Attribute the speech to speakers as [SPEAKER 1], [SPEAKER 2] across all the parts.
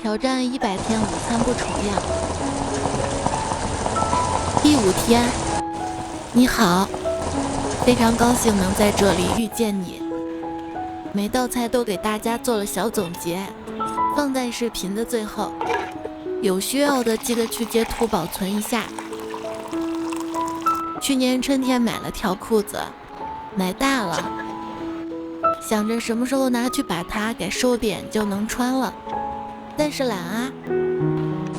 [SPEAKER 1] 挑战100天午餐不重样。第5天，你好，非常高兴能在这里遇见你。每道菜都给大家做了小总结，放在视频的最后，有需要的记得去截图保存一下。去年春天买了条裤子，买大了，想着什么时候拿去把它给收点就能穿了，但是懒啊，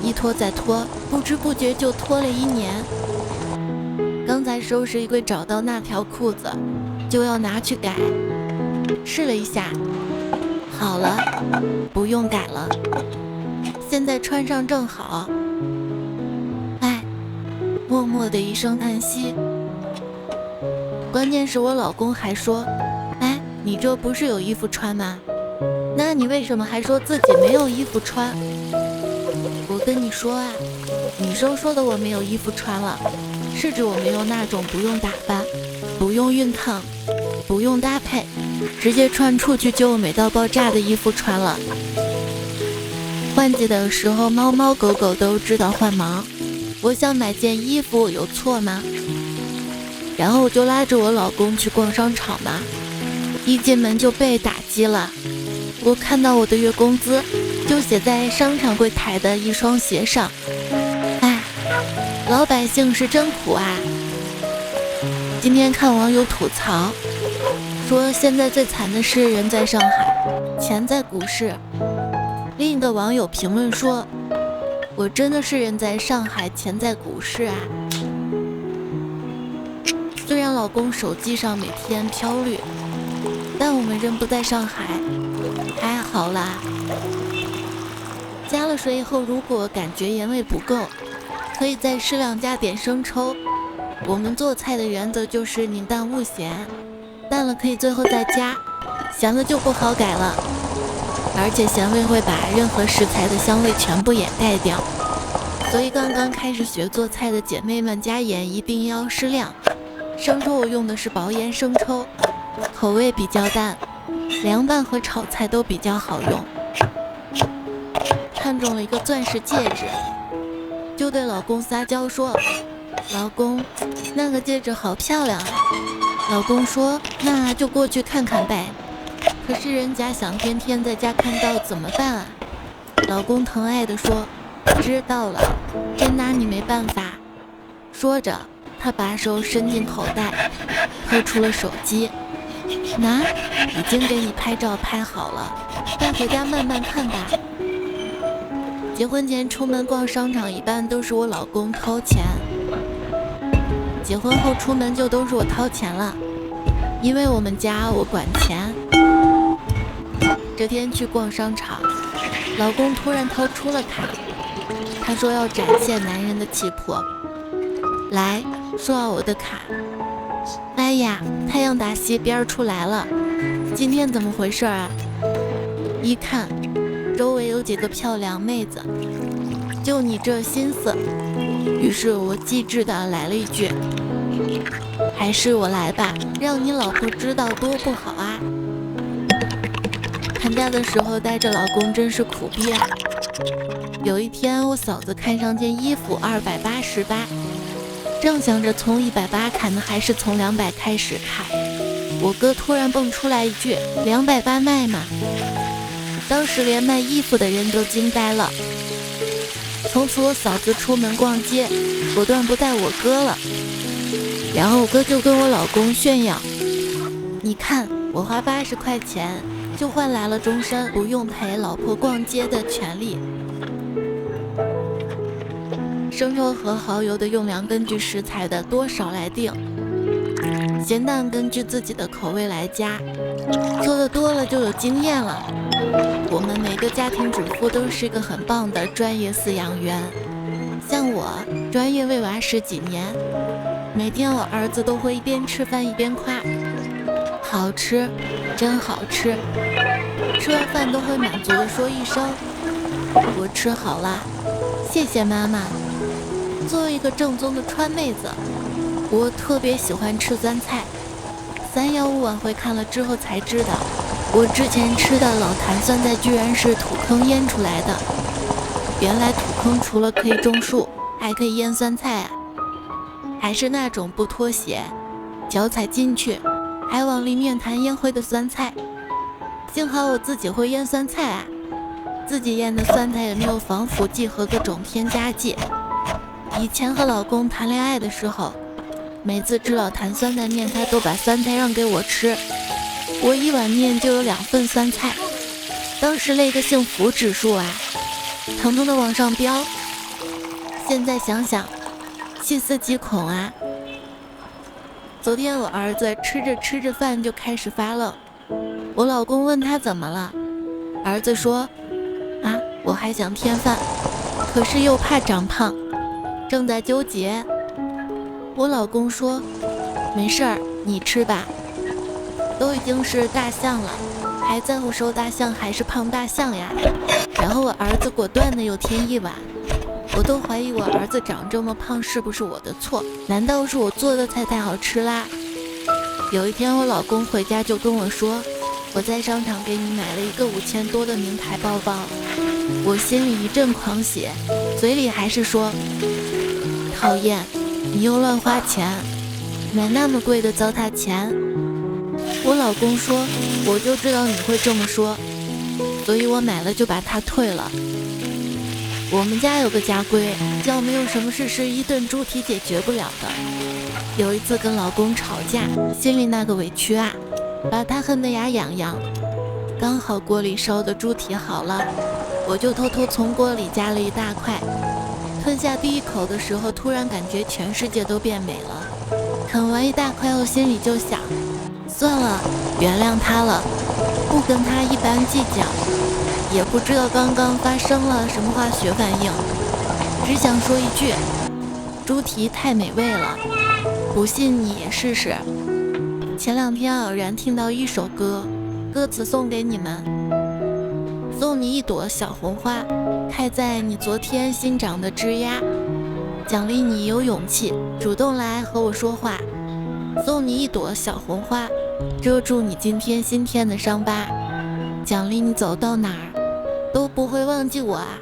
[SPEAKER 1] 一拖再拖，不知不觉就拖了1年。刚才收拾衣柜找到那条裤子，就要拿去改，试了一下，好了，不用改了，现在穿上正好。哎，默默的一声叹息。关键是我老公还说，哎，你这不是有衣服穿吗？那你为什么还说自己没有衣服穿？我跟你说啊，女生说的我没有衣服穿了，是指我没有那种不用打扮、不用熨烫、不用搭配，直接穿出去就美到爆炸的衣服穿了。换季的时候，猫猫狗狗都知道换毛，我想买件衣服有错吗？然后我就拉着我老公去逛商场嘛，一进门就被打击了。我看到我的月工资就写在商场柜台的一双鞋上，哎，老百姓是真苦啊。今天看网友吐槽说，现在最惨的是人在上海，钱在股市。另一个网友评论说，我真的是人在上海，钱在股市啊。虽然老公手机上每天飘绿，但我们人不在上海，还好啦。加了水以后，如果感觉盐味不够，可以再适量加点生抽。我们做菜的原则就是宁淡勿咸，淡了可以最后再加，咸了就不好改了。而且咸味会把任何食材的香味全部掩盖掉，所以刚刚开始学做菜的姐妹们加盐一定要适量。生抽我用的是薄盐生抽，口味比较淡，凉拌和炒菜都比较好用。看中了一个钻石戒指，就对老公撒娇说，老公，那个戒指好漂亮啊。老公说，那就过去看看呗。可是人家想天天在家看到怎么办啊？老公疼爱地说，知道了，真拿你没办法。说着他把手伸进口袋，掏出了手机，拿，已经给你拍照拍好了，带回家慢慢看吧。结婚前出门逛商场一般都是我老公掏钱，结婚后出门就都是我掏钱了，因为我们家我管钱。这天去逛商场，老公突然掏出了卡，他说要展现男人的气魄，来，刷我的卡。哎呀，太阳打西边出来了，今天怎么回事啊？一看周围有几个漂亮妹子，就你这心思。于是我机智的来了一句，还是我来吧，让你老婆知道多不好啊。砍价的时候带着老公真是苦逼啊。有一天我嫂子看上件衣服288，正想着从180砍的还是从200开始砍，我哥突然蹦出来一句280卖嘛。当时连卖衣服的人都惊呆了。从此我嫂子出门逛街果断不带我哥了，然后我哥就跟我老公炫耀，你看我花80块钱就换来了终身不用陪老婆逛街的权利。生抽和蚝油的用量根据食材的多少来定，咸淡根据自己的口味来加，做的多了就有经验了。我们每个家庭主妇都是个很棒的专业饲养员，像我专业喂娃10几年，每天我儿子都会一边吃饭一边夸，好吃，真好吃。吃完饭都会满足的说一声，我吃好啦，谢谢妈妈。作为一个正宗的川妹子，我特别喜欢吃酸菜。315晚会看了之后才知道，我之前吃的老坛酸菜居然是土坑腌出来的。原来土坑除了可以种树，还可以腌酸菜啊！还是那种不脱鞋，脚踩进去还往里面弹烟灰的酸菜。幸好我自己会腌酸菜啊，自己腌的酸菜也没有防腐剂和各种添加剂。以前和老公谈恋爱的时候，每次吃老坛酸菜面，他都把酸菜让给我吃，我一碗面就有2份酸菜，当时那个幸福指数啊，疼痛的往上飙。现在想想，细思极恐啊！昨天我儿子吃着饭就开始发愣，我老公问他怎么了，儿子说啊，我还想添饭，可是又怕长胖，正在纠结。我老公说没事儿，你吃吧，都已经是大象了，还在乎瘦大象还是胖大象呀？然后我儿子果断的又添一碗，我都怀疑我儿子长这么胖是不是我的错？难道是我做的菜太好吃啦？有一天我老公回家就跟我说，我在商场给你买了一个5000多的名牌包包，我心里一阵狂喜，嘴里还是说讨厌，你又乱花钱，买那么贵的糟蹋钱。我老公说，我就知道你会这么说，所以我买了就把它退了。我们家有个家规，叫没有什么事是一顿猪蹄解决不了的。有一次跟老公吵架，心里那个委屈啊，把他恨得牙痒痒。刚好锅里烧的猪蹄好了，我就偷偷从锅里夹了一大块，吞下第一口的时候，突然感觉全世界都变美了。啃完一大块后，心里就想，算了，原谅他了，不跟他一般计较。也不知道刚刚发生了什么化学反应，只想说一句，猪蹄太美味了，不信你也试试。前2天偶然听到一首歌，歌词送给你们，送你一朵小红花，开在你昨天新长的枝桠，奖励你有勇气主动来和我说话，送你一朵小红花，遮住你今天新添的伤疤，奖励你走到哪儿都不会忘记我啊。